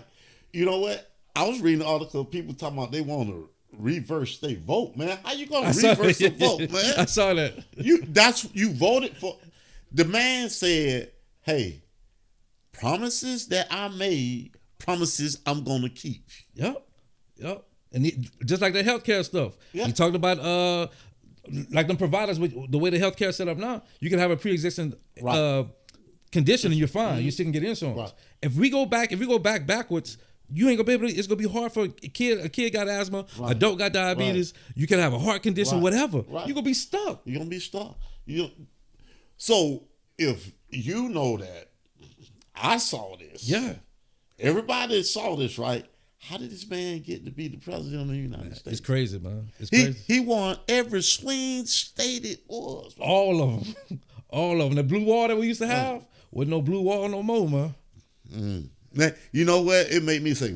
You know what? I was reading an article. People talking about they want to reverse their vote, man. How you gonna reverse the vote, man? I saw that. You voted for. The man said, "Hey, promises that I made, promises I'm gonna keep." Yep. And just like the healthcare stuff. Yep. He talked about like them providers with the way the healthcare set up now. You can have a pre-existing condition and you're fine. Mm-hmm. You still can get insurance. Right. If we go backwards, you ain't gonna be able to. It's gonna be hard for a kid got asthma, adult got diabetes. Right. You can have a heart condition, whatever. Right. You're gonna be stuck. You're gonna be stuck. So if you know that, I saw this. Yeah. Everybody saw this, right? How did this man get to be the president of the United States? It's crazy, man. It's crazy. He won every swing state it was. Man. All of them. All of them. The blue water we used to have, with no blue water no more, man. Now, you know what? It made me say,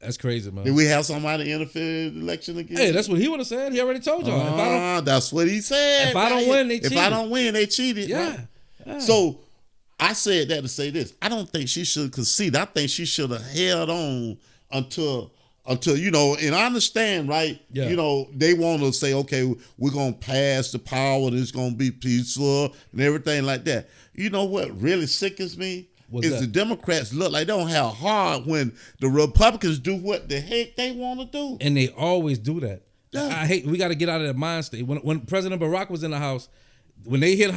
That's crazy, man. Did we have somebody interfere in the election again? Hey, that's what he would have said. He already told y'all. That's what he said. If I don't win, they cheated. If I don't win, they cheated. Yeah. So I said that to say this. I don't think she should concede. I think she should have held on until and I understand, right? Yeah. They want to say, okay, we're gonna pass the power, and it's gonna be peaceful and everything like that. You know what really sickens me? The Democrats look like they don't have heart when the Republicans do what the heck they want to do. And they always do that. Yeah. We got to get out of that mind state. When President Barack was in the house, when they hit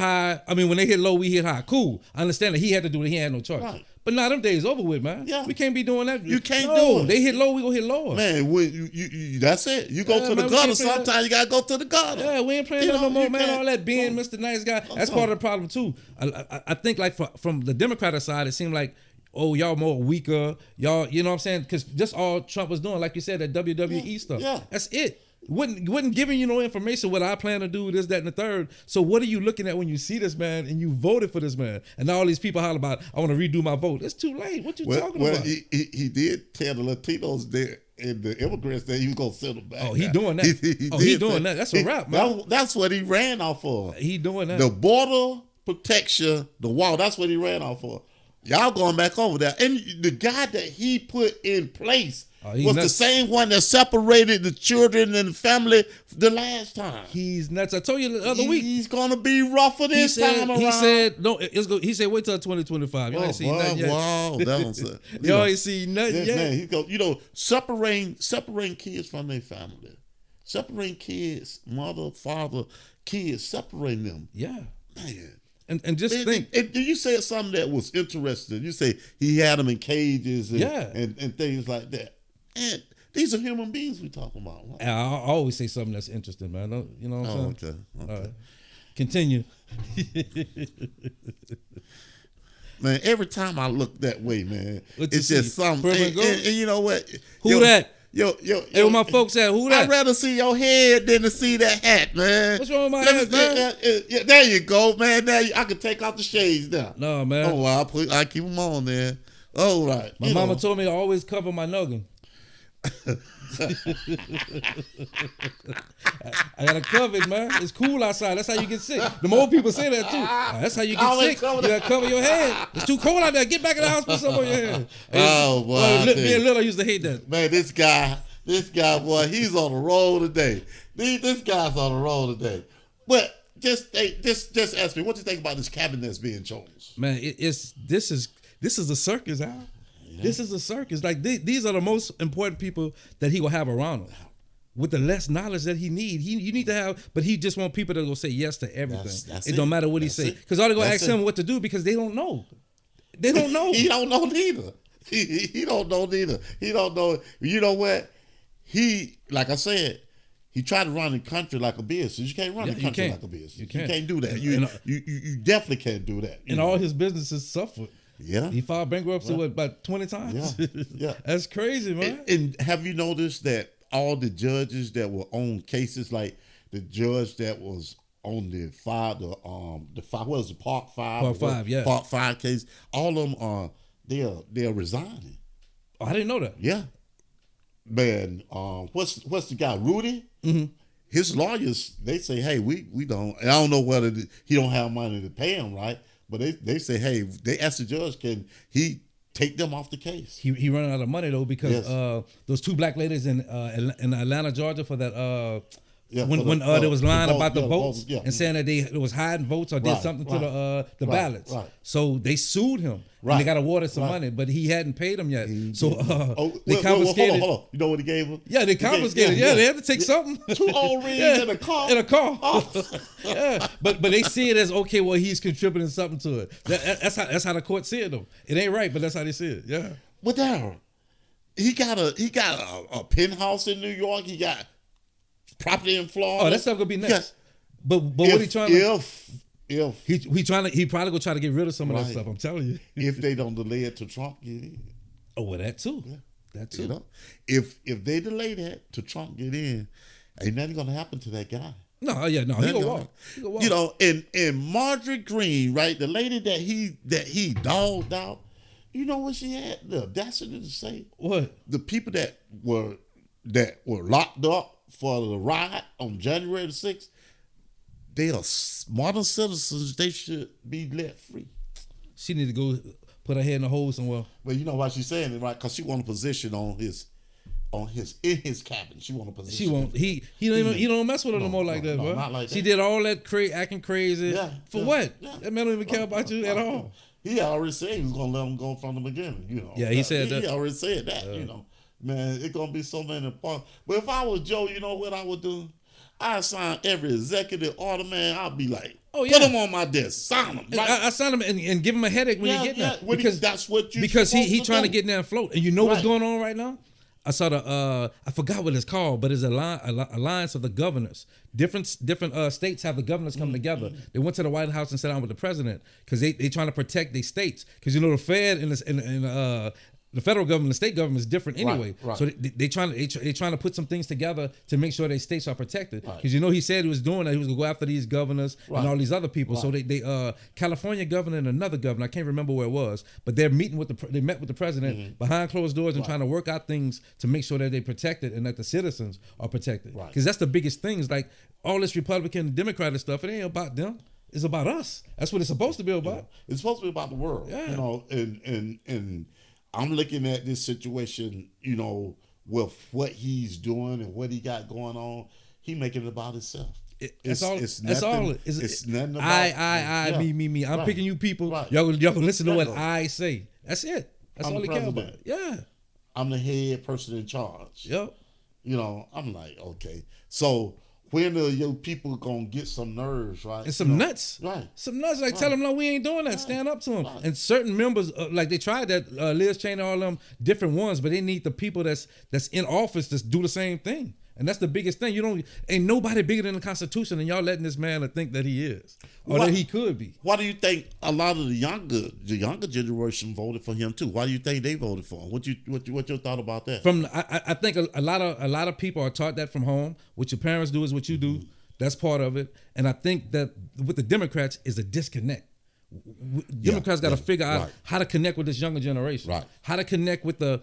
low, we hit high. Cool. I understand that he had to do it. He had no choice. Right. But now them days over with, man. Yeah. We can't be doing that. You can't do it. They hit low, we gonna hit lower. Man, that's it. You go to the gutter. Sometimes you got to go to the gutter. Yeah, we ain't playing that no more, man. All that being Mr. Nice Guy. That's part of the problem, too. I think, like, from the Democratic side, it seemed like, y'all more weaker. Y'all, you know what I'm saying? Because just all Trump was doing, like you said, that WWE stuff. Yeah. That's it. Wasn't giving you no information what I plan to do, this, that, and the third. So what are you looking at when you see this man and you voted for this man? And now all these people holler about, I want to redo my vote. It's too late. What you talking about? He did tell the Latinos there and the immigrants that he was going to send them back. Oh, he doing that. He doing that. That's a wrap, man. That's what he ran off for. He doing that. The border protection, the wall, that's what he ran off for. Y'all going back over there. And the guy that he put in place was the same one that separated the children and the family the last time. He's nuts. I told you the other week. He's gonna be rougher this time around. He said no. He said wait till 2025. You ain't seen nothing yet. Wow, that was you ain't seen nothing yet. Man, he go. Separating kids from their family, separating kids, mother, father, kids, separating them. Yeah, man. And just think. And you said something that was interesting. You say he had them in cages and things like that. And these are human beings we talking about. Right? I always say something that's interesting, man. You know what I'm saying? Okay. All right. Continue. Man, every time I look that way, man, it's just something. And you know what? Who that? Yo, hey, where my folks at? Who that? I'd rather see your head than to see that hat, man. What's wrong with my head, man? Yeah, there you go, man. Now I can take off the shades now. No, man. Oh, I keep them on there. All right. My mama told me to always cover my noggin. I gotta cover it, man. It's cool outside. That's how you get sick. The more people say that too. That's how you get sick. You gotta cover your head. It's too cold out there. Get back in the house, put something on your head. Oh boy, me and Little used to hate that. Man, this guy, boy, he's on the roll today. This guy's on the roll today. But just ask me, what do you think about this cabinet that's being chosen? Man, this is a circus, Al. Yeah. This is a circus. Like these are the most important people that he will have around him. With the less knowledge that he need, you need to have. But he just want people that will say yes to everything. It don't matter what he say, because all they gonna ask him what to do because they don't know. They don't know. He don't know neither. He don't know neither. He don't know. You know what? He, like I said, He tried to run the country like a business. You can't run the country like a business. You can't do that. You definitely can't do that. And all his businesses suffered. Yeah. He filed bankruptcy about 20 times. Yeah. That's crazy, man. And have you noticed that all the judges that were on cases, like the judge that was on the Part 5 case, all of them they're resigning. Oh, I didn't know that. Yeah. Man, what's the guy, Rudy? Mm-hmm. His lawyers, they say, hey, we don't, and I don't know whether he don't have money to pay him, right? But they say, hey, they ask the judge, can he take them off the case? He running out of money though, because those 2 black ladies in Atlanta, Georgia, for that when there was lying about the votes and saying that they was hiding votes or did something to the ballots. Right. So they sued him. Right. And they got awarded some money, but he hadn't paid them yet. They confiscated. Hold on. You know what he gave him? Yeah, they confiscated. They had to take something. 2 old rings in a car. Oh. Yeah, but they see it as, okay, well, he's contributing something to it. That's how the court see it though. It ain't right, but that's how they see it. Yeah. But Darryl, he got a penthouse in New York. He got property in Florida. Oh, that stuff gonna be next. Yes. But what he trying to? If he probably gonna try to get rid of some of that stuff. I'm telling you. If they don't delay it to Trump get in. Oh, well, that too. Yeah. That too. You know, if they delay that to Trump get in, ain't nothing gonna happen to that guy. No, he gonna walk. You know, and Marjorie Greene, right, the lady that he dogged out. You know what she had the audacity to say? What? The people that were locked up for the riot on January the 6th, they are modern citizens. They should be let free. She need to go put her head in a hole somewhere. Well, you know why she's saying it, right? Because she want a position in his cabin. She want a position. She won't. He don't mess with her no more like that, bro. Not like that. She did all that acting crazy. For what? Yeah. That man don't even care about you at all. He already said he was gonna let him go from the beginning. You know. Yeah, he said that. He already said that. You know. Man, it's gonna be so many parts. But if I was Joe, you know what I would do? I'd sign every executive order, man. I'd be like, put them on my desk, sign them. Right? I sign them and give him a headache when you get there. Because that's what you because he trying to get in there and float. And you know what's going on right now? I saw I forgot what it's called, but it's a alliance of the governors. Different states have the governors come together. They went to the White House and sat down with the president because they trying to protect their states. Because you know the Fed and the federal government, the state government is different anyway. Right. So they trying to put some things together to make sure their states are protected. Because you know he said he was doing that. He was gonna go after these governors and all these other people. So they California governor and another governor, I can't remember where it was, but they're meeting they met with the president behind closed doors and trying to work out things to make sure that they're protected and that the citizens are protected. Because that's the biggest thing. Is like all this Republican and Democratic stuff. It ain't about them. It's about us. That's what it's supposed to be about. Yeah. It's supposed to be about the world. Yeah. You know, and I'm looking at this situation, you know, with what he's doing and what he got going on. He making it about himself. It's nothing about I, me. I'm picking you people. Right. Y'all can listen to what I say. That's it. That's all he care about. Yeah. I'm the head person in charge. Yep. You know, I'm like, okay. So when are your people gonna get some nerves, right? And some nuts. Right. Some nuts. Like, tell them, no, we ain't doing that. Stand up to them. Right. And certain members, like they tried that, Liz Cheney, all them different ones, but they need the people that's in office to do the same thing. And that's the biggest thing. Ain't nobody bigger than the Constitution, and y'all letting this man think that he is, or that he could be. Why do you think a lot of the younger generation voted for him too? Why do you think they voted for him? What your thought about that? I think a lot of people are taught that from home. What your parents do is what you do. That's part of it. And I think that with the Democrats is a disconnect. Democrats got to figure out how to connect with this younger generation, how to connect with the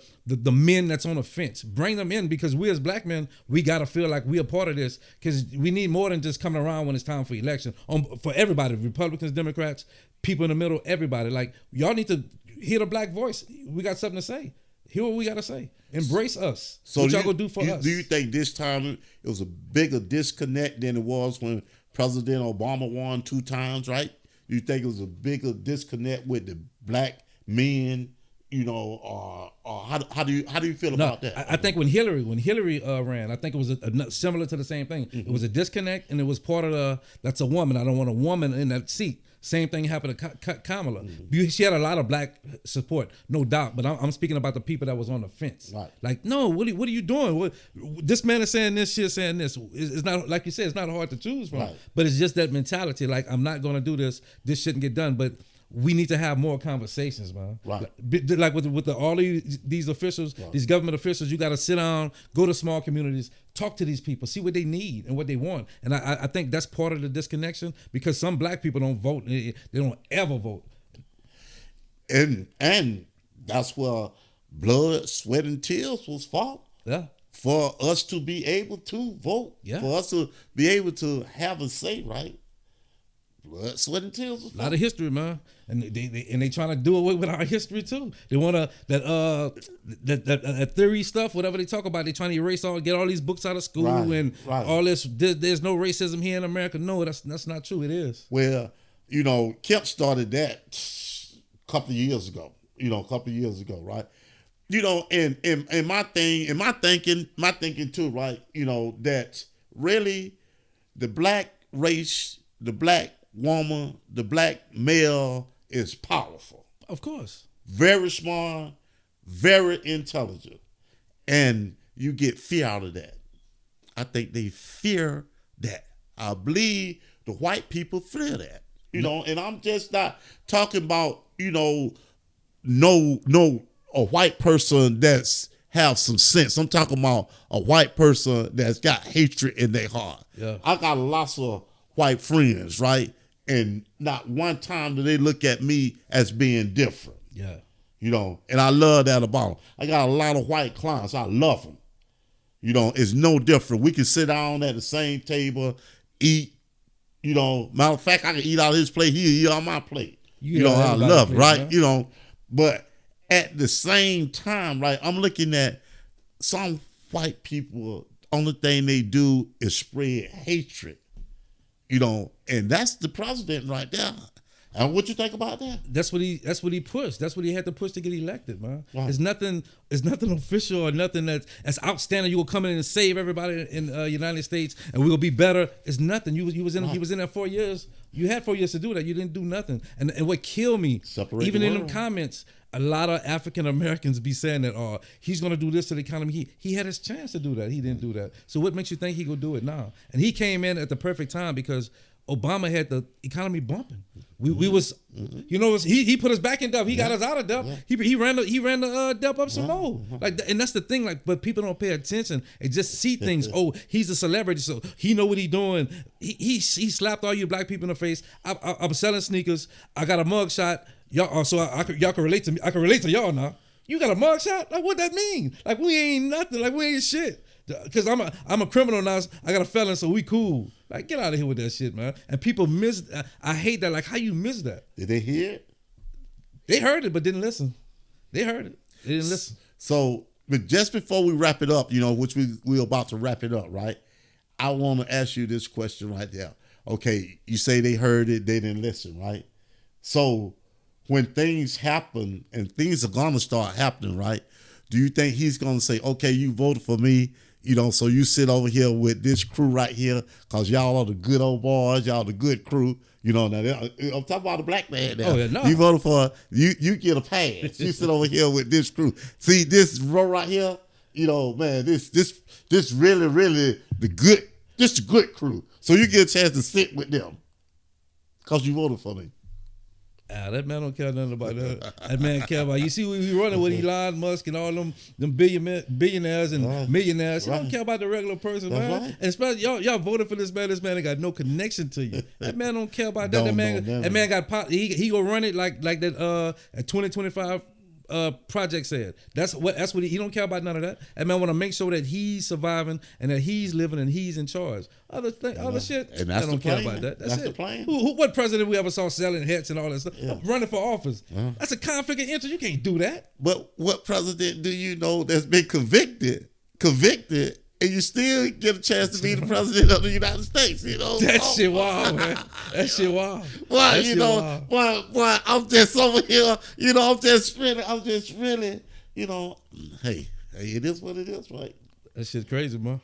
men that's on the fence, bring them in, because we as black men, we got to feel like we are part of this, because we need more than just coming around when it's time for election. For everybody, Republicans, Democrats, people in the middle, everybody, like, y'all need to hear the black voice. We got something to say. Hear what we got to say. Embrace us. So what y'all gonna do for us? Do you think this time it was a bigger disconnect than it was when President Obama won 2 times, right? You think it was a bigger disconnect with the black men, you know, or how do you feel about that? I think when Hillary ran, I think it was similar to the same thing. Mm-hmm. It was a disconnect, and it was part of that's a woman. I don't want a woman in that seat. Same thing happened to Kamala. She had a lot of black support, no doubt. But I'm speaking about the people that was on the fence. Right. Like, no, what are you doing? This man is saying this, she's saying this. It's not, like you said, it's not hard to choose from. Right. But it's just that mentality. Like, I'm not going to do this. This shouldn't get done. But we need to have more conversations, man. Right. Like with all of these officials, these government officials, you got to sit down, go to small communities, talk to these people, see what they need and what they want. And I think that's part of the disconnection, because some black people don't vote. They don't ever vote. And that's where blood, sweat, and tears was fought. Yeah. For us to be able to vote. Yeah. For us to be able to have a say, right? Blood, sweat, and tears was fought. A lot of history, man, and they trying to do away with our history too. They want to that theory stuff, whatever they talk about. They trying to erase get all these books out of school and all this. There's no racism here in America. No, that's not true. It is. Well, Kemp started that a couple of years ago. Right? And my thinking too, right? That really the black race, the black woman, the black male is powerful. Of course. Very smart, very intelligent. And you get fear out of that. I think they fear that. I believe the white people fear that. And I'm just not talking about, no a white person that's have some sense. I'm talking about a white person that's got hatred in their heart. Yeah. I got lots of white friends, right? And not one time do they look at me as being different. Yeah. And I love that about them. I got a lot of white clients. I love them. It's no different. We can sit down at the same table, eat. Matter of fact, I can eat out of his plate. He'll eat on my plate. I love it, right? Man. But at the same time, right, I'm looking at some white people, only thing they do is spread hatred. And that's the president right there. And what you think about that? That's what he pushed. That's what he had to push to get elected, man. Right. It's nothing official or nothing that's outstanding. You will come in and save everybody in the United States and we're gonna be better. It's nothing. He was in there 4 years. You had 4 years to do that. You didn't do nothing. And what killed me, even in them comments, a lot of African Americans be saying that, he's gonna do this to the economy. He had his chance to do that. He didn't do that. So what makes you think he gonna do it now? And he came in at the perfect time because Obama had the economy bumping. We was, he put us back in debt. He got us out of debt. Yeah. He ran the debt up some more. And that's the thing. But people don't pay attention and just see things. He's a celebrity, so he know what he doing. He slapped all you black people in the face. I'm selling sneakers. I got a mug shot. Y'all, so y'all can relate to me. I can relate to y'all now. You got a mug shot? Like, what that mean? Like, we ain't nothing. Like, we ain't shit. Because I'm a criminal now. I got a felon, so we cool. Like, get out of here with that shit, man. And people miss. I hate that. Like, how you miss that? Did they hear it? They heard it, but didn't listen. They heard it. They didn't listen. So, but just before we wrap it up, which we're about to wrap it up, right? I want to ask you this question right there. Okay, you say they heard it, they didn't listen, right? So, when things happen, and things are going to start happening, right? Do you think he's going to say, okay, you voted for me, so you sit over here with this crew right here because y'all are the good old boys, y'all the good crew. Now I'm talking about the black man now. Oh, yeah, no. You voted for, you get a pass. You sit over here with this crew. See, this row right here, man, this really, really the good crew. So you get a chance to sit with them because you voted for me. That man don't care nothing about that. That man care about, you see, we running with Elon Musk and all them billionaires and millionaires. He don't care about the regular person, man. Right. And especially y'all voted for this man. This man ain't got no connection to you. That man don't care about that. That man got he go run it like that at 2025 project said. That's what he don't care about none of that. That man want to make sure that he's surviving and that he's living and he's in charge. Other shit, and that's I don't care about that. That's the it. plan. What president we ever saw selling hats and all that stuff? Yeah. Running for office. Yeah. That's a conflict of interest. You can't do that. But what president do you know that's been convicted, and you still get a chance to be the president of the United States? That shit wild, man. That shit wild. Well, why I'm just over here. I'm just really. Hey, it is what it is, right? That shit crazy, man.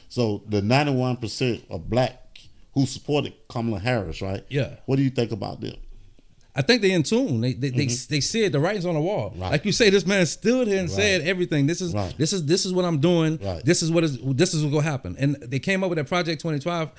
So the 91% of black who supported Kamala Harris, right? Yeah. What do you think about them? I think they're in tune. They said the writing's on the wall. Right. Like you say, this man stood here and said everything. This is what I'm doing. Right. This is what's gonna happen. And they came up with that Project 25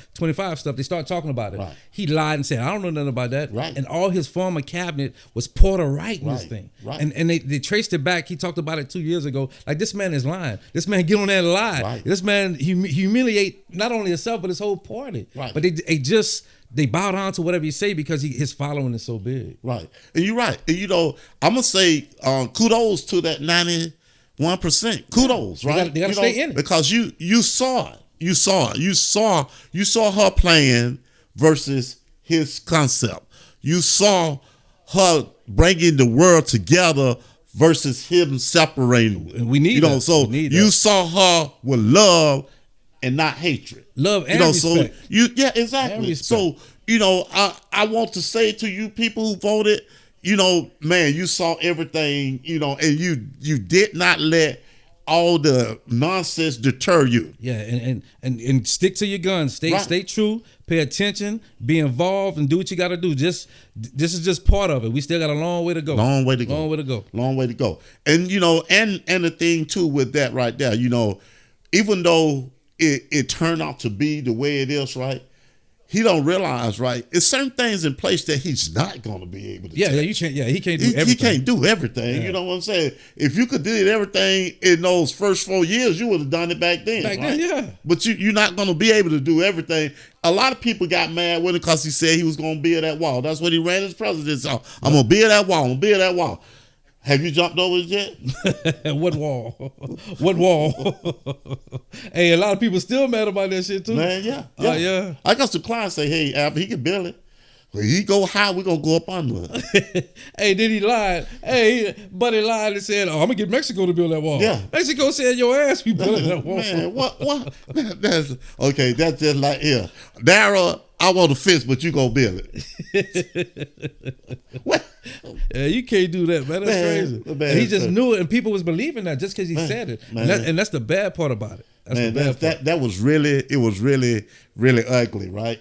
stuff. They started talking about it. Right. He lied and said, I don't know nothing about that. Right. And all his former cabinet was Puerto writing this thing. Right. And they traced it back. He talked about it 2 years ago. Like, this man is lying. This man get on there and lie. Right. This man humiliate not only himself but his whole party. Right. But they bow down to whatever you say because his following is so big. Right. And you're right. And I'm gonna say kudos to that 91%. Kudos, right? They gotta stay in it. Because you saw it. You saw her plan versus his concept. You saw her bringing the world together versus him separating. And we need that. So we need you that. saw her with love and not hatred. Love and respect. So exactly. So, I want to say to you people who voted, man, you saw everything, and you did not let all the nonsense deter you. Yeah, and stick to your guns. Stay true, pay attention, be involved, and do what you got to do. This is just part of it. We still got a long way to go. Long way to go. And and the thing too with that right there, even though it turned out to be the way it is, right? He don't realize, right? It's certain things in place that he's not going to be able to. Yeah, take. you can't. Yeah, he can't do everything. He can't do everything. Yeah. You know what I'm saying? If you could do everything in those first 4 years, you would have done it back then. Yeah. But you're not going to be able to do everything. A lot of people got mad with him because he said he was going to build that wall. That's what he ran as president. So I'm going to build that wall. I'm going to build that wall. Have you jumped over it yet? What wall? What wall? Hey, a lot of people still mad about that shit too. Man, yeah. Yeah. I got some clients say, hey, Alvin, he can build it. When he go high, we're going to go up under it. Hey, then he lied. Hey, buddy lied and said, I'm going to get Mexico to build that wall. Yeah. Mexico said, your ass be building that wall. Man, what? That's just like here. Darryl, I want a fence, but you gonna build it. What? Yeah, you can't do that, man. That's crazy. Man, and he just knew it, and people was believing that just because he said it. And that's the bad part about it. That was really ugly, right?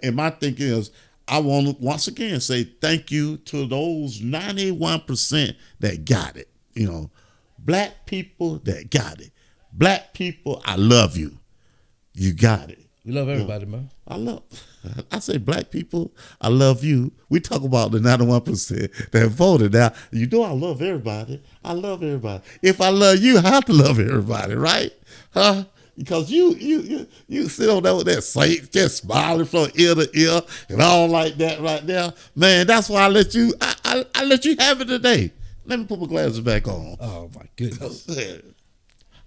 And my thinking is, I want to once again say thank you to those 91% that got it. Black people that got it. Black people, I love you. You got it. We love everybody, man. I say black people, I love you. We talk about the 91% that voted. Now, I love everybody. I love everybody. If I love you, I have to love everybody, right? Huh? Because you sit on there with that sight, just smiling from ear to ear and all like that right there. Man, that's why I let you have it today. Let me put my glasses back on. Oh my goodness.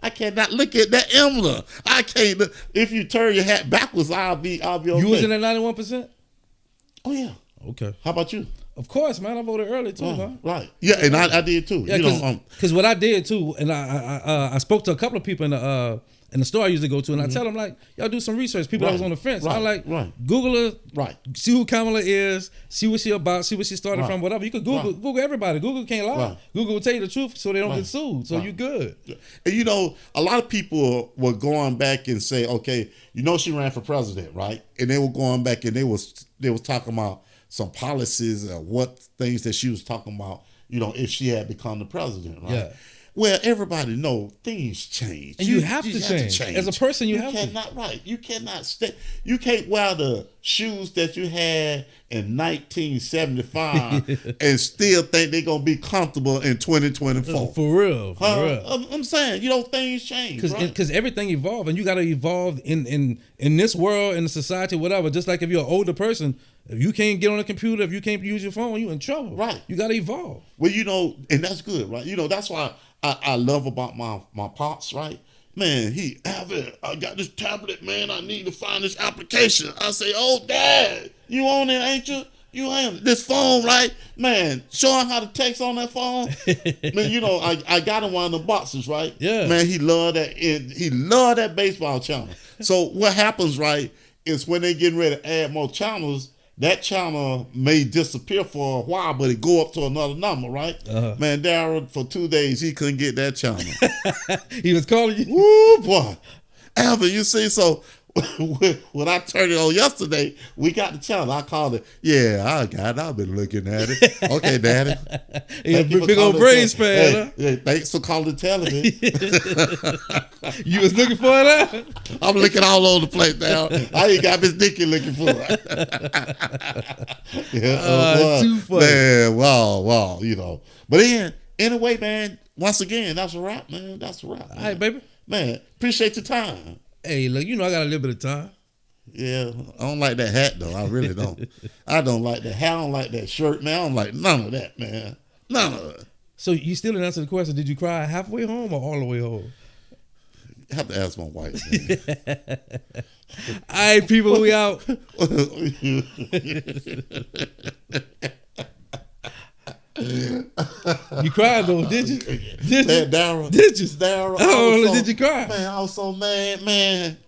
I cannot look at that emblem. I can't look. If you turn your hat backwards, I'll be okay. You was in that 91%? Oh yeah. Okay. How about you? Of course, man. I voted early too, man. Right. Yeah, and I did too. Yeah, because what I did too, and I spoke to a couple of people in the store I usually go to, and I tell them, like, y'all do some research. People that was on the fence. I Google her, see who Kamala is, see what she about, see what she started from, whatever. You could Google everybody. Google can't lie. Google will tell you the truth so they don't get sued. So you good. And a lot of people were going back and say, okay, she ran for president, right? And they were going back and they was talking about some policies or what things that she was talking about, if she had become the president, right? Yeah. Well, everybody know things change. And you have to change. As a person, you have to. Right. You cannot stay. You can't wear the shoes that you had in 1975 and still think they're going to be comfortable in 2024. For real. I'm saying, things change. Because everything evolves, and you got to evolve in this world, in the society, whatever. Just like if you're an older person, if you can't get on a computer, if you can't use your phone, you're in trouble. Right. You got to evolve. Well, and that's good, right? That's why I love about my pops, right? Man, I got this tablet, man. I need to find this application. I say, oh, Dad, you on it, ain't you? You ain't this phone, right? Man, show him how to text on that phone. Man, I got him one of the boxes, right? Yeah. Man, he loved that. He loved that baseball channel. So what happens, right, is when they getting ready to add more channels, that channel may disappear for a while, but it go up to another number, right? Man, Darryl, for 2 days, he couldn't get that channel. He was calling you? Woo, boy. Alvin, you see, so when I turned it on yesterday, we got the channel. I called it. Yeah, I got it. I've been looking at it. Okay, Daddy. Yeah, big old Braves fan, huh? Hey, thanks for calling and telling me. You was looking for it, huh? I'm looking all over the place now. I ain't got Miss Nikki looking for it. Too funny. Man, wow, But then, anyway, man, once again, that's a wrap, man. That's a wrap. Man. All right, baby. Man, appreciate your time. Hey, look, I got a little bit of time. Yeah, I don't like that hat, though. I really don't. I don't like that hat. I don't like that shirt, man. I don't like none of that, man. None of it. So you still didn't answer the question, did you cry halfway home or all the way home? I have to ask my wife. All right, people, we out. You cried though, did you? Darryl. Did you? Darryl. Oh, did you cry? Man, I was so mad, man.